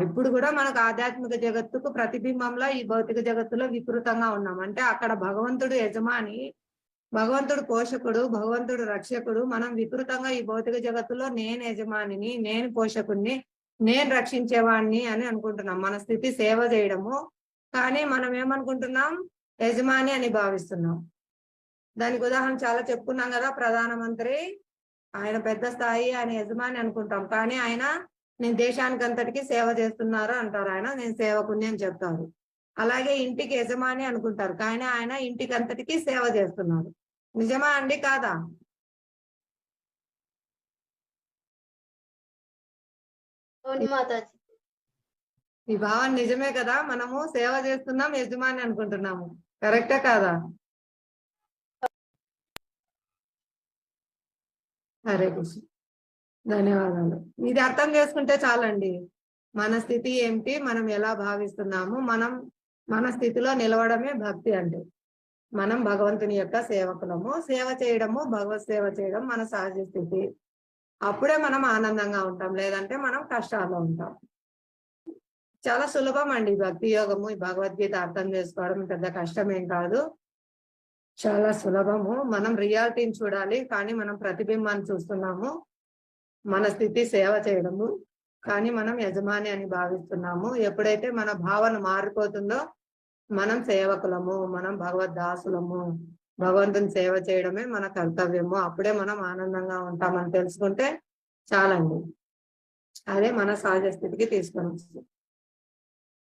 ఇప్పుడు కూడా మనకు ఆధ్యాత్మిక జగత్తుకు ప్రతిబింబంలో ఈ భౌతిక జగత్తులో వికృతంగా ఉన్నాం. అంటే అక్కడ భగవంతుడు యజమాని, భగవంతుడు పోషకుడు, భగవంతుడు రక్షకుడు. మనం వికృతంగా ఈ భౌతిక జగత్తులో నేను యజమానిని, నేను పోషకుడిని, నేను రక్షించేవాడిని అని అనుకుంటున్నాం. మన స్థితి సేవ చేయడము, కానీ మనం ఏమనుకుంటున్నాం, యజమాని అని భావిస్తున్నాం. దానికి ఉదాహరణ చాలా చెప్పుకున్నాం కదా, ప్రధానమంత్రి ఆయన పెద్ద స్థాయి, ఆయన యజమాని అనుకుంటాం, కానీ ఆయన నేను దేశానికి అంతటికి సేవ చేస్తున్నారు అంటారు. ఆయన నేను సేవకుని అని చెప్తారు. అలాగే ఇంటికి యజమాని అనుకుంటారు, కానీ ఆయన ఇంటికి అంతటికి సేవ చేస్తున్నారు. నిజమా అండి, కాదా? ఈ భావన నిజమే కదా. మనము సేవ చేస్తున్నాం, యజమాని అనుకుంటున్నాము. కరెక్టే కాదా? హరే కృష్ణ, ధన్యవాదాలు. ఇది అర్థం చేసుకుంటే చాలండి. మన స్థితి ఏమిటి, మనం ఎలా భావిస్తున్నాము, మన స్థితిలో నిలవడమే భక్తి అంటే. మనం భగవంతుని యొక్క సేవకులము. సేవ చేయడము, భగవత్ సేవ చేయడం మన సహజ స్థితి. అప్పుడే మనం ఆనందంగా ఉంటాం, లేదంటే మనం కష్టాల్లో ఉంటాం. చాలా సులభం అండి భక్తి యోగము. ఈ భగవద్గీత అర్థం చేసుకోవడం పెద్ద కష్టమేం కాదు, చాలా సులభము. మనం రియాలిటీని చూడాలి, కానీ మనం ప్రతిబింబాన్ని చూస్తున్నాము. మన స్థితి సేవ చేయడము, కానీ మనం యజమాని అని భావిస్తున్నాము. ఎప్పుడైతే మన భావన మారిపోతుందో మనం సేవకులము, మనం భగవద్దాసులము, భగవంతుని సేవ చేయడమే మన కర్తవ్యము. అప్పుడే మనం ఆనందంగా ఉంటామని తెలుసుకుంటే చాలండి. అదే మన సహజ స్థితికి తీసుకొని వస్తుంది.